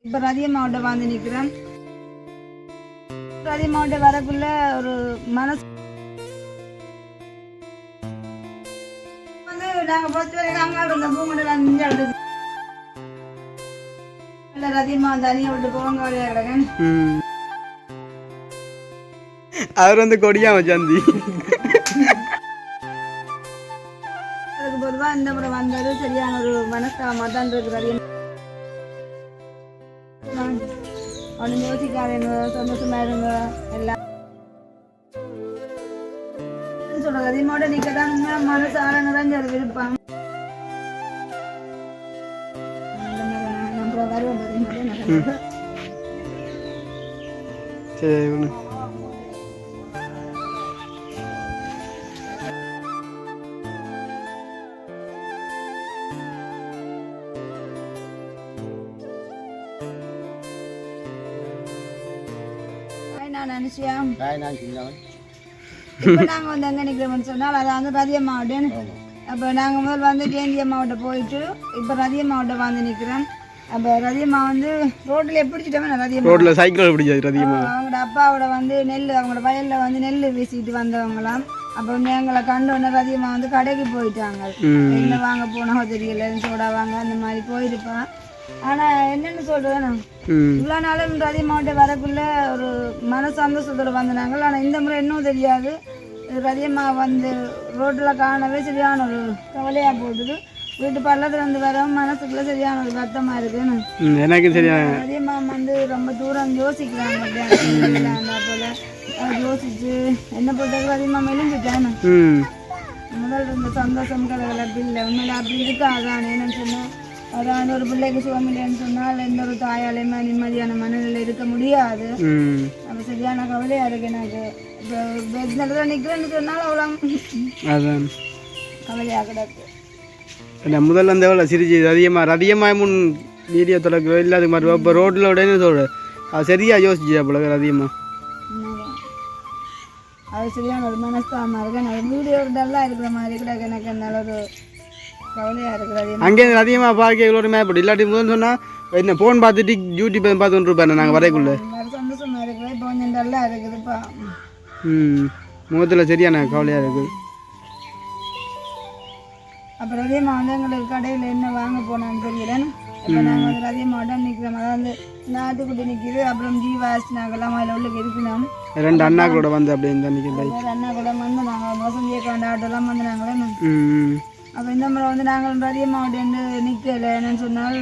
இப்போ ரதிய மாவட்டம் வந்து நிற்கிறேன். ரதிய மாவட்டம் வரக்குள்ள ஒரு மனசு வந்து நாங்கள் ஃபர்ஸ்ட் வரைக்கும் அங்கே இருந்த பூங்கொண்டெல்லாம் நின்று எடுத்து இல்லை ரதியம்மா தனியை விட்டு போங்க வழியாக கிடக்கேன். அவர் வந்து கொடியா வச்சாந்தி அதுக்கு பொதுவாக இந்த முறை வந்தது சரியான ஒரு மனஸ்தாபமாக தான் இருக்கு. ரதியம் ஒன்று யோசிக்காருங்க, சந்தோஷமா இருங்க எல்லாம் சொல்றது. அதிகமாவோட நீக்க தான் மனசு ஆள நிறைஞ்ச ஒரு விருப்பம். சரி இப்போ நாங்கள் வந்து எங்கே நிற்கிறோம்னு சொன்னால் அதை வந்து ரதிய மாவட்டம். அப்போ நாங்கள் முதல் வந்து கேந்திய மாவட்டம் போயிட்டு இப்போ ரதிய மாவட்டம் வந்து நிற்கிறோம். அப்போ ரதியம்மா வந்து ரோட்டில் பிடிச்சிட்டோமே ரதியம்மா ரோட்டில் சைக்கிள் பிடிச்சாது ரதியம்மா. அவங்களோட அப்பாவோட வந்து நெல் அவங்களோட வயலில் வந்து நெல் வீசிட்டு வந்தவங்களாம். அப்போ வந்து எங்களை கண்டோன்னே ரதியம்மா வந்து கடைக்கு போயிட்டாங்க. என்ன வாங்க போனோம் தெரியல, சோடா வாங்க அந்த மாதிரி போயிருப்பான். ஆனால் என்னென்னு சொல்கிறேன், இவ்வளோ நாளும் ரதியம்மாவட்ட வரக்குள்ள ஒரு மன சந்தோஷத்தோட வந்தாங்க. ஆனால் இந்த முறை இன்னும் தெரியாது. ரதியம்மா வந்து ரோட்டில் காணவே சரியான ஒரு கவலையாக போட்டுது. வீட்டு பள்ளத்துல இருந்து வர மனசுக்குள்ள சரியான ஒரு வருத்தமாக இருக்குன்னு எனக்கு சரியா. ரதியம்மா வந்து ரொம்ப தூரம் யோசிக்கிறாங்க போல. யோசிச்சு என்ன போட்டாங்க ரதியம்மா மெலிஞ்சிட்டேன்னு. முதல் இருந்த சந்தோஷம் கலகலப்பு இல்லை. உண்மையில அப்படி இருக்காதான். என்னன்னு சொன்னால் அதான் ஒரு பிள்ளைக்கு சுகமில்லைன்னு சொன்னால் எந்த ஒரு தாயாலையுமே நிம்மதியான மனநிலை இருக்க முடியாது. அப்போ சரியான கவலையாக இருக்கு எனக்கு. இப்போ இடத்துல நிற்கிறேன்னு சொன்னால் அவ்வளோ கவலையாக கிடக்கு. முதல்ல அந்த எவ்வளோ சிரிச்சு ரதியமாக முன் வீடியோ தொடக்க இல்லாத மாதிரி இப்போ ரோட்டில் உடனே சொல்கிறேன். அது சரியாக யோசிச்சு போல ரதியம்மா. அது சரியான ஒரு மனஸ்தாபமாக இருக்கு. நான் வீடியோ டல்லாக இருக்கிற மாதிரி கூட எனக்கு என்னால் ஒரு கவலையாக இருக்கிறது. அங்கே அதிகமாக பார்க்க மேப்படி இல்லாட்டி முதல் சொன்னால் என்ன ஃபோன் பார்த்துட்டு யூடியூப் பார்த்துட்டு இருப்பேன் நாங்கள் வரைக்குள்ள. சந்தோஷமாக இருக்குது. இப்போ கொஞ்சம் டல்லாக இருக்குதுப்பா. முகத்தில் சரியான கவலையாக இருக்குது. அப்புறம் ரதியம்மா வந்து எங்களுக்கு கடையில் என்ன வாங்க போனான்னு தெரியலன்னு. இப்போ நாங்கள் வந்து ரதியம்மாவட்டம் நிற்கிறோம். அதாவது நாட்டுக்குட்டி நிற்கிது. அப்புறம் ஜீவாஸ் நாங்கள்லாம் அதில் உள்ள இருக்கணும். ரெண்டு அண்ணா கூட வந்து அப்படின்னு தான் நிற்கிறேன். அண்ணா கூட வந்து நாங்கள் மோசம் கேட்க வேண்டிய ஆட்டோலாம் வந்து நாங்களே. அப்போ இந்த முறை வந்து நாங்கள் ரதியம்மாவட்டம் நிற்கலை. என்னன்னு சொன்னால்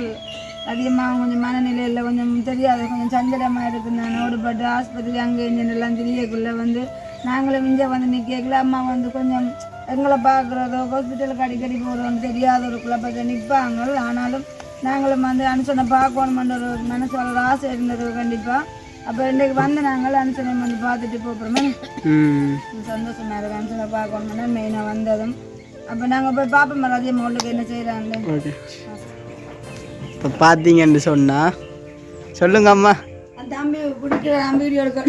ரதியம்மா கொஞ்சம் மனநிலையில் கொஞ்சம் தெரியாது, கொஞ்சம் சஞ்சலமாக இருக்குது. நான் ஓடுபட்டு ஆஸ்பத்திரி அங்கே இங்கெல்லாம் தெரியக்குள்ளே வந்து நாங்களும் இங்கே வந்து நிற்கல. அம்மா வந்து கொஞ்சம் எங்களை பார்க்குறதோ ஹாஸ்பிட்டலுக்கு அடிக்கடி போகிறோன்னு தெரியாத ஒரு குழப்பத்தை நிற்பாங்க. ஆனாலும் நாங்களும் வந்து அனுசனை பார்க்கணுமென்ற ஒரு மனசு ஒரு ஆசை இருந்தது கண்டிப்பாக. அப்போ இன்றைக்கு வந்து நாங்கள் அனுசனை வந்து பார்த்துட்டு போகிறோமே சந்தோஷமாக இருக்குது. அனுசனை பார்க்கணுமென்னா மெயினாக வந்ததும். அப்போ நாங்கள் போய் பார்ப்போம் ரதியம்மா உள்ளுக்கு என்ன செய்கிறாங்க. இப்போ பார்த்தீங்கன்னு சொன்னால் சொல்லுங்க அம்மா. தம்பி பிடிக்கிற வீடியோ எடுக்க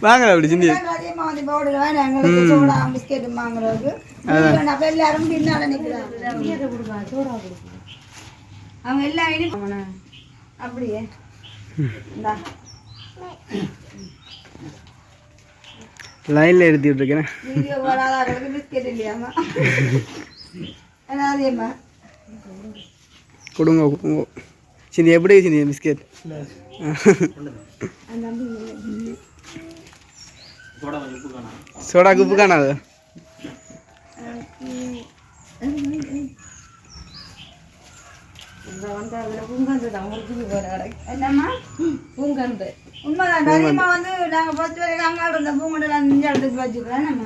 வாங்க அப்படி சிந்தி ரதியம்மா வந்து போடுவேன். எங்களுக்கு சோடா பிஸ்கெட் வாங்குறதுக்கு அப்போ எல்லாரும் பின்னால நிற்கிறாங்க. அவங்க எல்லாம் அப்படியே இந்தா லைனில் எடுத்துட்டு இருக்கேன். வீடியோ போடாத பிஸ்கெட் இல்லையாம்மா ரதியம்மா கொடுங்க கொடுங்க. சிந்தி எப்படி சிந்தி பிஸ்கெட் சோடா உப்பு காணாது. உண்மைதான் ரதியம்மா வந்து நாங்கள் ஃபர்ஸ்ட் வரைக்கும் அங்கே இருந்த பூங்கொண்டெல்லாம் இங்கே எடுத்து வச்சுக்கிறேன். நம்ம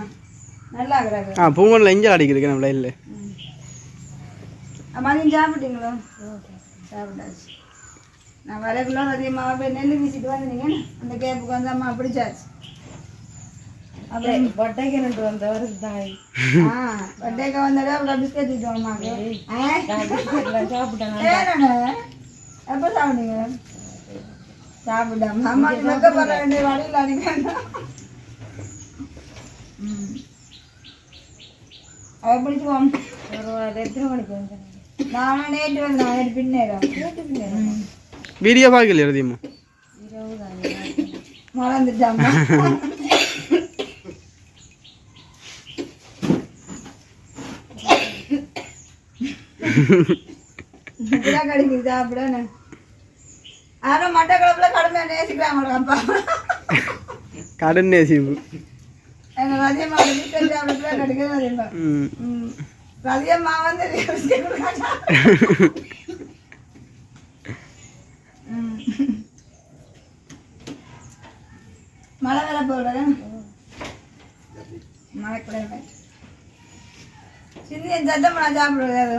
நல்லா இருக்கிறாங்க. பூங்கொண்டில் இங்கே அடிக்கிறேன் நம்ம லைனில். மதியம் சாப்பிட்டீங்களோ? சாப்பிட்டாச்சு. நான் வரக்குள்ள ரதியம்மாவை போய் நெல் வீசிட்டு வந்தீங்க. அந்த கேப்புக்கு வந்து அம்மா பிடிச்சாச்சு. அப்புறம் பட்டைக்கு ரெண்டு வந்தவர் தாய் பட்டைக்கு வந்தா அவ்வளோ பிஸ்கெட் வச்சுக்கோமாங்க. சாப்பிட்டேன். எப்போ சாப்பிட்டீங்க? சாப்பிட்டாம அம்மா வெக்கப்படுற வேண்டிய வழியில் அடிக்கணும். அதை பிடிச்சிக்குவோம். ஒரு எத்தனை மணிக்கு வந்து நானும் நேற்று வந்தேன் பின்னேரம் வீடியோ பார்க்கலையா அதிகமாக மறந்துட்டாமா கிடைக்குது சாப்பிட யாரும் மட்டக்களப்புல கடுமையா நேசிக்கிறாங்களோ அப்பா கடன் நேசிப்பு எங்க ரதியம்மா கிடைக்கிறது ரதியம்மா ரதியம்மா வந்து மழை வேலை போடுற மழை கூட சிந்தி என் சட்டம் நான் சாப்பிடுறது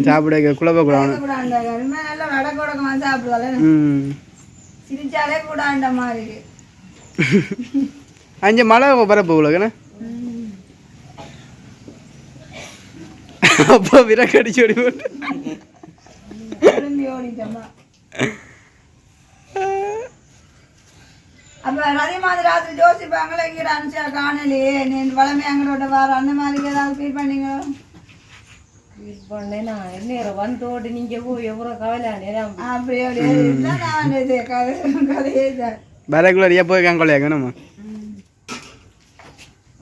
சாப்பிட குழப்பக்கூடாது நல்ல வடக்கொடக்கமா சாப்பிடுவாள் சிரிச்சாலே கூடாண்ட மாதிரி அஞ்சு மழை பரப்பு உலகண்ணே அப்போ விரக்கடிச்சு ஓடி போட்டு ஓடிட்டோமா அப்ப அதே மாதிரி ராத்திரி யோசிப்பாங்களே இங்கே அனுப்பிச்சா காணலையே நீ வளமே எங்களோட வார அந்த மாதிரி ஏதாவது ஃபீல் பண்ணீங்களோ ஃபீல் பண்ணேன் நான் நேரம் வந்தோடு நீங்க போய் எவ்வளோ கவலை அப்படியே நான் கதையே தான் பரகுலர் எப்போ கங்கொள்ளையாங்க நம்ம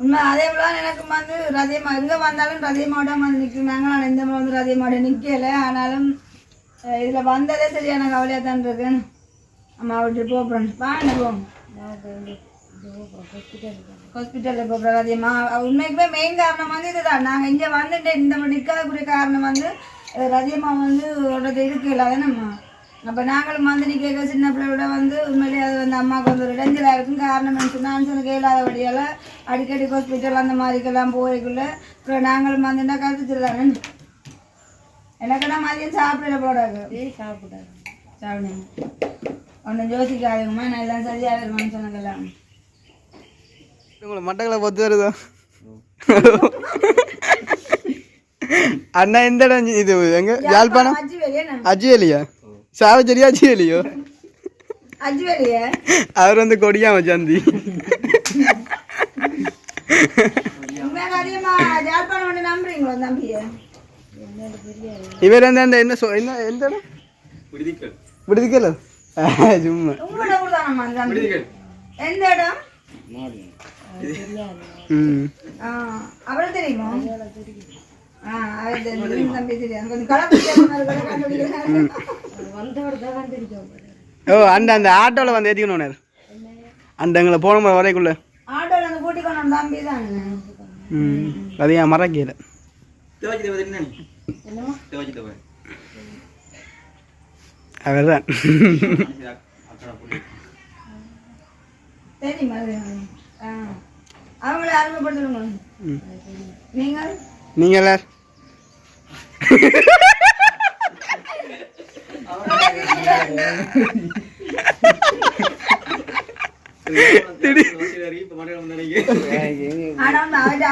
உண்மை அதே போல எனக்கு வந்து ரதியமா எங்கே வந்தாலும் ரதியமாவோட வந்து நிற்கிறாங்க. நான் எந்த மாதிரி வந்து ரதியமாவோட நிற்கலை. ஆனாலும் இதில் வந்ததே சரியான கவலையாக தான் இருக்கு. அம்மா விட்டு போகிறோம் வாங்க போவோம் ஹாஸ்பிட்டலில் போகிறோம் ரதியம்மா. உண்மைக்குமே மெயின் காரணம் வந்து இதுதான். நாங்கள் இங்கே வந்துட்டு இந்த நிற்காதக்கூடிய காரணம் வந்து ரதியம்மா வந்து இருக்குல்ல அதனம்மா. அப்போ நாங்களும் வந்து நீ கேட்க சின்ன பிள்ளையோட வந்து உண்மையிலேயே அது வந்து அம்மாவுக்கு வந்து ஒரு இடைஞ்சலாக இருக்கும். காரணம் நான் சொன்ன கேளாதபடியால் அடிக்கடி ஹாஸ்பிட்டல் அந்த மாதிரிக்கெல்லாம் போய்க்குள்ள அப்புறம் நாங்களும் வந்துட்டா கருத்துச்சுதானே. எனக்குன்னா மதியம் சாப்பிடல போடாது சாப்பிடுங்க ஒன்றும் யோசிக்காதுங்கம்மா. நான் எல்லாம் சரியாக இருக்குமான்னு சொன்னதெல்லாம் உங்களை மட்டங்களை பொத்து வருதோ அண்ணா எந்த இடம் இது எங்க யாழ்ப்பாணம் அஜுவேலியா சாவச்சேரியா அஜுவேலியோ அஜுவேலியா அவர் வந்து கொடியாம சந்தி நம்புறீங்களோ தம்பிய இவர் வந்து அந்த என்ன என்ன எந்த இடம் விடுதிக்கல சும்மா எந்த இடம் அவரும் தெரியுமா? ஓ அந்த அந்த ஆட்டோவில் வந்து ஏற்றிக்கணும் அந்த எங்களை போன வரைக்குள்ள அது ஏன் மறக்கல அவர்தான் அவங்கள அறிமுகப்படுத்துங்க. நீங்கள் நீங்க எல்லார்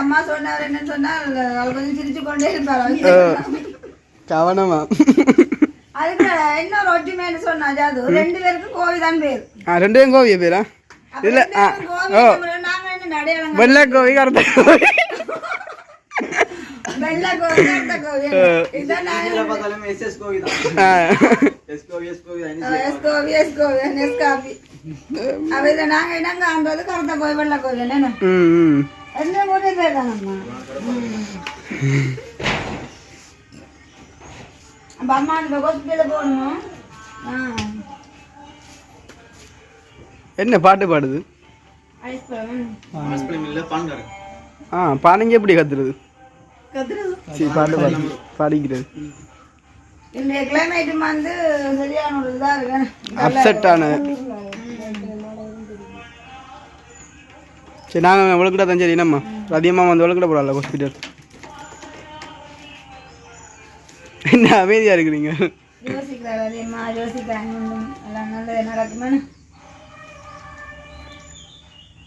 அம்மா சொன்னார் என்னன்னு சொன்னால் கொஞ்சம் சிரிச்சு கொண்டே இருப்பாரு கவனமா. அதுக்கு இன்னொரு ஒற்றுமைன்னு சொன்னா அது 2 பேருக்கும் கோவிதான் பேர். 2 பேரும் கோவிய பேரா இல்ல வெள்ளை கோவி கருத்த கோவி வெள்ளை கோவி கருத்த கோவி நாங்க என்னங்க ஆண்டது கருத்த கோவி வெள்ளை கோவி என்ன ஒரே பேர் தானம்மா. அப்ப அம்மா ஹாஸ்பிட்டல் போகணுமா? என்ன பாட்டு பாடுது? பாடுங்க எப்படி கத்துறது பாட்டு பாடிக்கிறது இந்த கிளைமேட் வந்து சரியான ஒரு இதா இருக்கு அப்செட் ஆன. சரி நாங்கள் விளக்கிட்ட தான் சரி என்னம்மா அதிகமாக வந்து விளக்கிட்ட போடல ஹாஸ்பிட்டல். என்ன அமைதியாக இருக்கிறீங்க? யோசிக்கிறாரு அதிகமா யோசிக்கிறாங்க எல்லாம் நல்லது நடக்குமா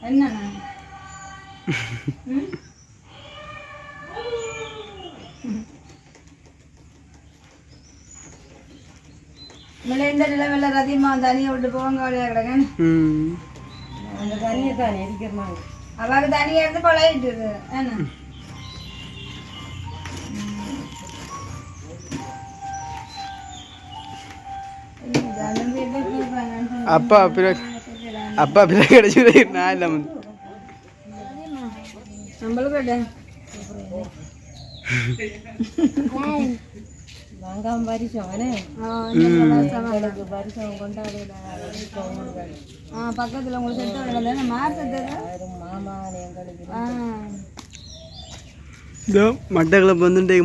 என்ன இந்த நிலைமையில அதிகமா தனியை விட்டு போவாங்க வழியா கிடக்கேன். அந்த தண்ணியை தானே இருக்கிறாங்க அவாக்கு தனியாக இருந்து பழகிட்டுது என்ன அப்பா பிறகு கிடைச்சது நான் இல்லை நம்மளுக்கு வாங்காம பரிசம் பக்கத்தில் உங்களுக்கு செட்டு மாசத்து மாமா எங்களுக்கு இதோ மட்டக்களப்பு வந்துட்டு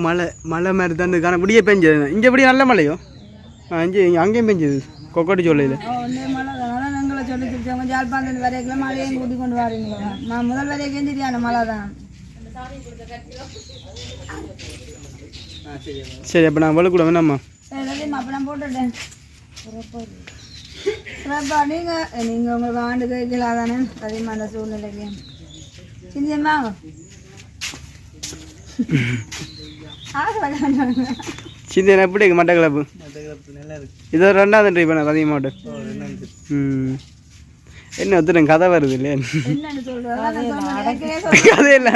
மழை மாதிரி தான் காண இப்படியே பெஞ்சது இங்கே இப்படியே நல்ல மழையோ அங்கேயும் பெஞ்சது கொக்கோட்டி சொல்லையில் மழை தான் எங்களை சொல்லி கொடுத்தவங்க ஜாழ்ப்பாணம் வரைக்கும் மழையும் கூட்டி கொண்டு வரீங்களா முதல் வரைக்கும் தெரியான மழை தான் சரி அப்போ நான் வலுக்கூட வேணாம்மா அப்போ நான் போட்டுட்டேன் சிறப்பா நீங்கள் உங்களுக்கு ஆண்டு கேட்கலாம் தானே அதிகமான சூழ்நிலைக்கு சிந்தியம்மா சிந்தியன் எப்படி இருக்கு மட்டக்களப்பு இதோ ரெண்டாவது ட்ரை பண்ண அதிகமாட்டு என்ன ஒத்துறேன் கதை வருது இல்லையா என்னன்னு சொல்கிறேன் கதையில்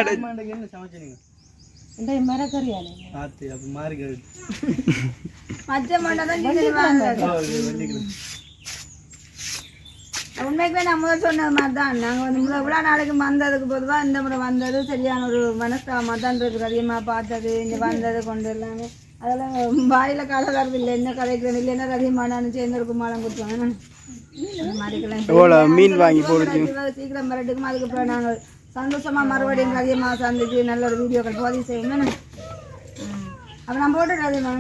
உண்மைக்குமே நான் முதல் சொன்னது மாதிரி தான் நாங்கள் வந்து இவ்வளோ நாளைக்கு வந்ததுக்கு பொதுவாக இந்த முறை வந்தது சரியான ஒரு மனஸ்தாபமாக தான் இருக்குது அதிகமாக பார்த்தது இங்கே வந்தது கொண்டு எல்லாமே அதெல்லாம் வாயில் கதை வரது இல்லை என்ன கதைக்கிறது இல்லைன்னா அதிகமாக நான் சேர்ந்து மாலம் கொடுத்தோம் மீன் வாங்கி போடுச்சு சீக்கிரம் வரட்டுக்கும் அதுக்கப்புறம் நாங்கள் சந்தோஷமாக மறுபடியும் அதிகமாக சந்திச்சு நல்ல ஒரு வீடியோக்கள் பதிவு செய்யணும் அப்போ நான் போட்டுட்டு அதிகமா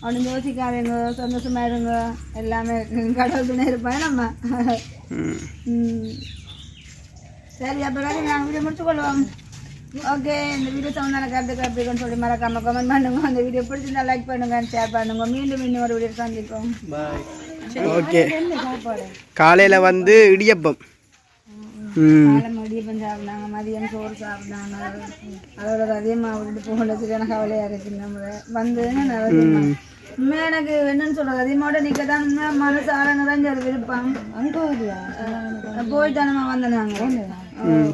அவனு யோசிக்காதீங்க சந்தோஷமாக இருங்க எல்லாமே கடவுள் துணை இருப்பேன் நம்ம சரி அப்போ நாங்கள் வீடியோ முடிச்சுக்கொள்வோம் ஓகே இந்த வீடியோ சம்பந்தான கருத்துக்கு எப்படின்னு சொல்லி மறக்காம கமெண்ட் பண்ணுங்க அந்த வீடியோ பிடிச்சிருந்தா லைக் பண்ணுங்க ஷேர் பண்ணுங்க மீண்டும் இன்னும் ஒரு வீடியோ சந்திப்போம் ஓகே காலையில் வந்து இடியப்பம் இடியப்பம் சாப்பிட்டாங்க மதியம் சோறு சாப்பிட்டாங்க அதோட அதிகமாக விட்டு போகல சரியான கவலையாக இருக்குது நம்ம வந்து உண்மையாக எனக்கு என்னன்னு சொல்றது அதிகமாவோட நிற்க தான் உண்மையாக மனசு ஆள நிறைஞ்ச ஒரு விருப்பம் அங்கே போயிட்டு நம்ம வந்தோம்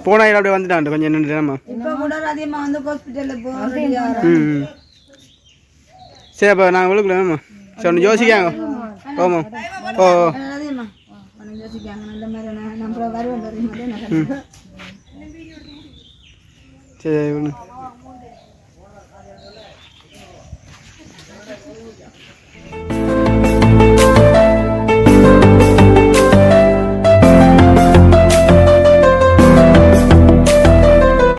போனா அப்படியே வந்துட்டான் கொஞ்சம் என்னமா இப்போ கூட அதிகமாக வந்து ஹாஸ்பிட்டலில் போகிறோம் சரி அப்போ நாங்கள் விழுக்கலாமா சரி ஒன்று யோசிக்காங்க ஓமா ஓ அதிகமாக யோசிக்காங்க நல்ல மாதிரி நம்ம வருவோம் சரி